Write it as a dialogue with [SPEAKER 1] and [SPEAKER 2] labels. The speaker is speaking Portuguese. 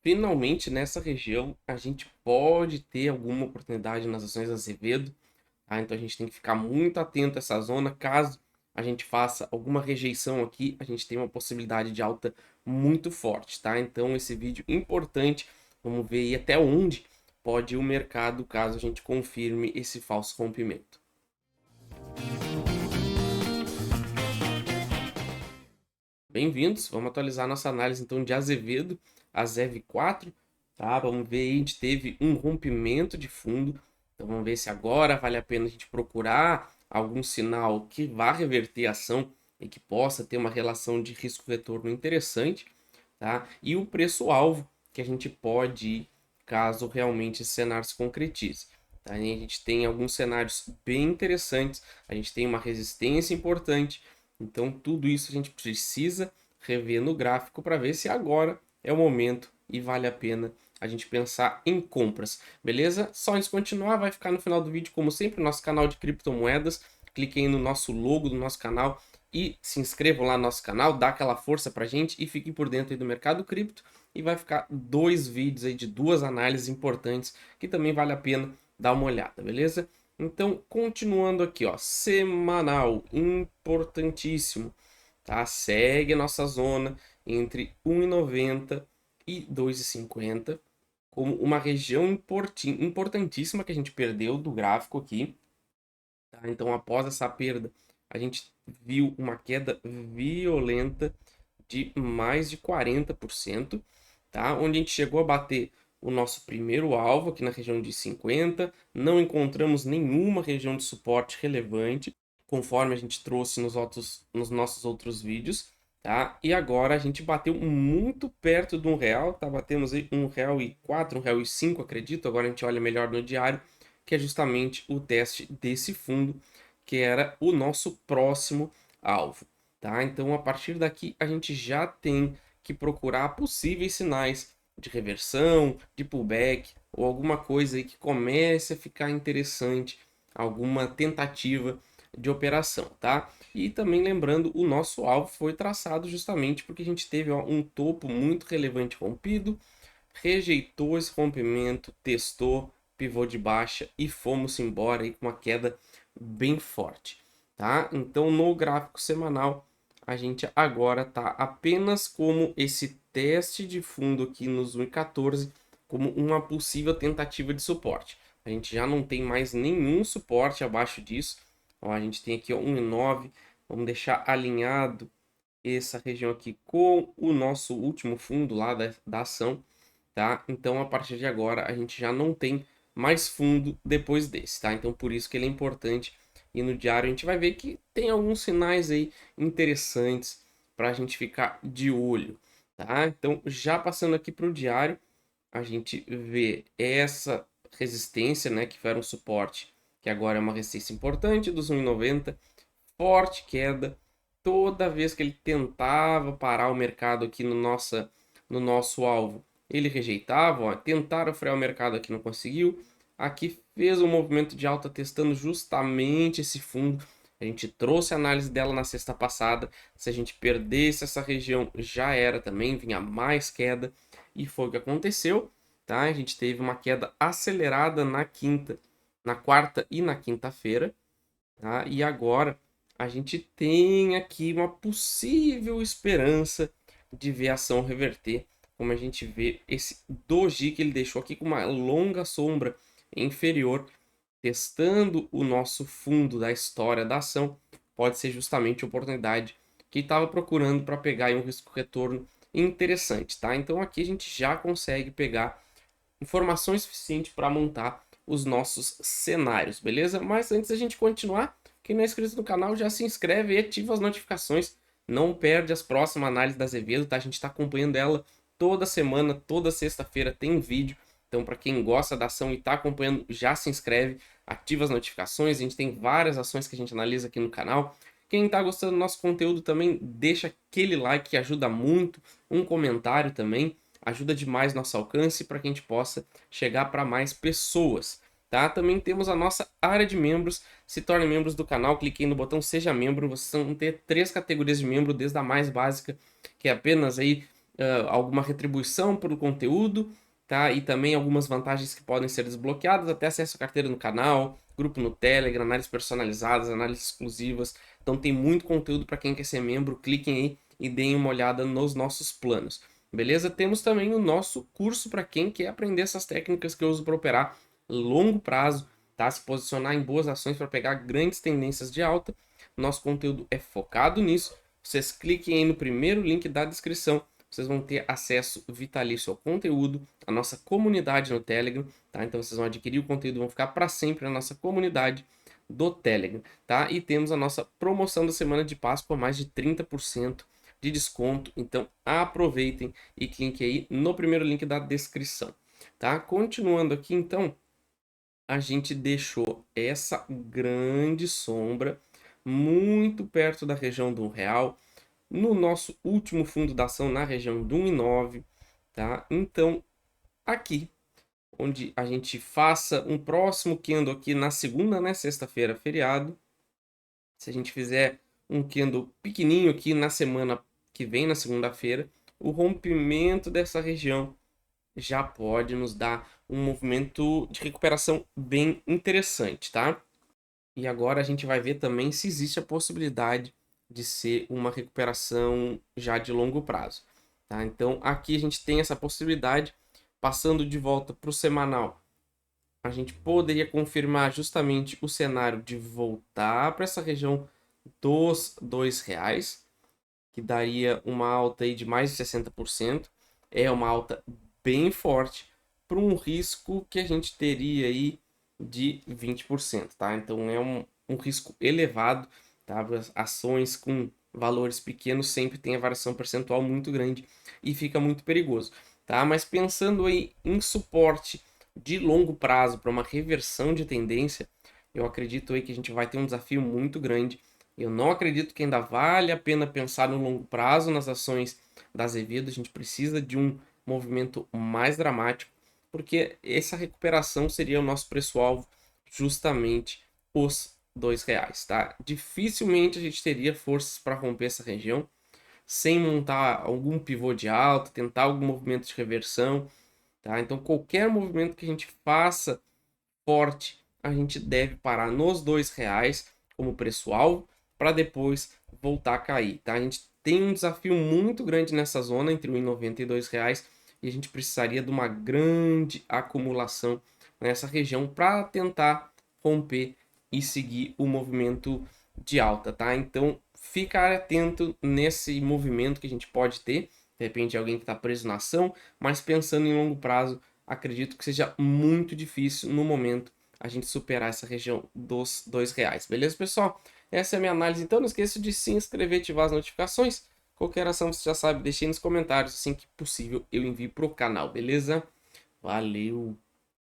[SPEAKER 1] Finalmente, nessa região, a gente pode ter alguma oportunidade nas ações Azevedo, tá? Então a gente tem que ficar muito atento a essa zona. Caso a gente faça alguma rejeição aqui, a gente tem uma possibilidade de alta muito forte, tá? Então esse vídeo importante, vamos ver aí até onde pode ir o mercado caso a gente confirme esse falso rompimento. Bem-vindos, vamos atualizar nossa análise então de Azevedo, a ZEV4, tá? Vamos ver aí, a gente teve um rompimento de fundo, então vamos ver se agora vale a pena a gente procurar algum sinal que vá reverter a ação e que possa ter uma relação de risco-retorno interessante, tá? E o preço-alvo que a gente pode ir caso realmente esse cenário se concretize. Tá? E a gente tem alguns cenários bem interessantes, a gente tem uma resistência importante, então tudo isso a gente precisa rever no gráfico para ver se agora é o momento e vale a pena a gente pensar em compras, beleza? Só antes de continuar, vai ficar no final do vídeo, como sempre, nosso canal de criptomoedas. Cliquem no nosso logo do nosso canal e se inscrevam lá no nosso canal, dá aquela força pra gente e fiquem por dentro aí do mercado cripto. E vai ficar dois vídeos aí de duas análises importantes que também vale a pena dar uma olhada, beleza? Então, continuando aqui, ó, semanal, importantíssimo, tá? Segue a nossa zona entre 1,90 e 2,50 como uma região importantíssima que a gente perdeu do gráfico aqui, tá? Então, após essa perda, a gente viu uma queda violenta de mais de 40%, tá? Onde a gente chegou a bater o nosso primeiro alvo aqui na região de 50, não encontramos nenhuma região de suporte relevante, conforme a gente trouxe nos nossos outros vídeos, tá? E agora a gente bateu muito perto de R$ 1, tá? Batemos aí R$ 1,04, R$ 1,05, acredito. Agora a gente olha melhor no diário, que é justamente o teste desse fundo, que era o nosso próximo alvo, tá? Então a partir daqui a gente já tem que procurar possíveis sinais de reversão, de pullback ou alguma coisa aí que comece a ficar interessante, alguma tentativa de operação, tá? E também lembrando, o nosso alvo foi traçado justamente porque a gente teve ó, um topo muito relevante rompido, rejeitou esse rompimento, testou, pivô de baixa e fomos embora aí com uma queda bem forte, tá? Então no gráfico semanal a gente agora tá apenas como esse teste de fundo aqui nos 1,14 como uma possível tentativa de suporte. A gente já não tem mais nenhum suporte abaixo disso. Ó, a gente tem aqui ó, 1,9. Vamos deixar alinhado essa região aqui com o nosso último fundo lá da ação, tá? Então, a partir de agora, a gente já não tem mais fundo depois desse, tá? Então, por isso que ele é importante. E no diário a gente vai ver que tem alguns sinais aí interessantes para a gente ficar de olho, tá? Então, já passando aqui para o diário, a gente vê essa resistência, né, que era um suporte, que agora é uma resistência importante dos 1,90, forte queda. Toda vez que ele tentava parar o mercado aqui no nosso alvo, ele rejeitava, ó, tentaram frear o mercado aqui, não conseguiu. Aqui fez um movimento de alta testando justamente esse fundo. A gente trouxe a análise dela na sexta passada. Se a gente perdesse essa região, já era também, vinha mais queda. E foi o que aconteceu, tá? A gente teve uma queda acelerada na quarta e na quinta-feira, tá? E agora a gente tem aqui uma possível esperança de ver a ação reverter, como a gente vê esse doji que ele deixou aqui com uma longa sombra inferior, testando o nosso fundo da história da ação, pode ser justamente a oportunidade que estava procurando para pegar aí um risco-retorno interessante, tá? Então aqui a gente já consegue pegar informações suficientes para montar os nossos cenários, beleza? Mas antes da gente continuar, quem não é inscrito no canal já se inscreve e ativa as notificações. Não perde as próximas análises da Azevedo, tá? A gente está acompanhando ela toda semana, toda sexta-feira tem vídeo. Então, para quem gosta da ação e está acompanhando, já se inscreve, ativa as notificações. A gente tem várias ações que a gente analisa aqui no canal. Quem está gostando do nosso conteúdo também, deixa aquele like que ajuda muito, um comentário também ajuda demais nosso alcance para que a gente possa chegar para mais pessoas, tá? Também temos a nossa área de membros, se torne membros do canal, clique no botão seja membro, vocês vão ter 3 categorias de membro, desde a mais básica, que é apenas aí alguma retribuição pelo conteúdo, tá? E também algumas vantagens que podem ser desbloqueadas, até acesso à carteira no canal, grupo no Telegram, análises personalizadas, análises exclusivas. Então tem muito conteúdo para quem quer ser membro. Cliquem aí e deem uma olhada nos nossos planos. Beleza? Temos também o nosso curso para quem quer aprender essas técnicas que eu uso para operar longo prazo, tá? Se posicionar em boas ações para pegar grandes tendências de alta. Nosso conteúdo é focado nisso. Vocês cliquem aí no primeiro link da descrição. Vocês vão ter acesso vitalício ao conteúdo, a nossa comunidade no Telegram, tá? Então vocês vão adquirir o conteúdo, vão ficar para sempre na nossa comunidade do Telegram, tá? E temos a nossa promoção da semana de Páscoa, mais de 30% de desconto. Então aproveitem e cliquem aí no primeiro link da descrição, tá? Continuando aqui, então, a gente deixou essa grande sombra muito perto da região do R$1 no nosso último fundo da ação na região do 1,9, tá? Então, aqui, onde a gente faça um próximo candle aqui na segunda, né? Sexta-feira, feriado. Se a gente fizer um candle pequenininho aqui na semana que vem, na segunda-feira, o rompimento dessa região já pode nos dar um movimento de recuperação bem interessante, tá? E agora a gente vai ver também se existe a possibilidade de ser uma recuperação já de longo prazo, tá? Então aqui a gente tem essa possibilidade, passando de volta para o semanal, a gente poderia confirmar justamente o cenário de voltar para essa região dos R$2, que daria uma alta aí de mais de 60%. É uma alta bem forte para um risco que a gente teria aí de 20%, tá? Então é um risco elevado, tá? As ações com valores pequenos sempre tem a variação percentual muito grande e fica muito perigoso, tá? Mas pensando aí em suporte de longo prazo para uma reversão de tendência, eu acredito aí que a gente vai ter um desafio muito grande. Eu não acredito que ainda vale a pena pensar no longo prazo nas ações da Azevedo. A gente precisa de um movimento mais dramático, porque essa recuperação seria o nosso preço-alvo, justamente os R$2, tá? Dificilmente a gente teria forças para romper essa região sem montar algum pivô de alta, tentar algum movimento de reversão, tá? Então qualquer movimento que a gente faça forte, a gente deve parar nos R$2 como preço-alvo para depois voltar a cair, tá? A gente tem um desafio muito grande nessa zona entre R$1,90 e R$2 e a gente precisaria de uma grande acumulação nessa região para tentar romper e seguir o movimento de alta, tá? Então, ficar atento nesse movimento que a gente pode ter. De repente, alguém que está preso na ação, mas pensando em longo prazo, acredito que seja muito difícil no momento a gente superar essa região dos R$2. Beleza, pessoal? Essa é a minha análise. Então, não esqueça de se inscrever e ativar as notificações. Qualquer ação você já sabe, deixe aí nos comentários. Assim que possível, eu envio para o canal, beleza? Valeu!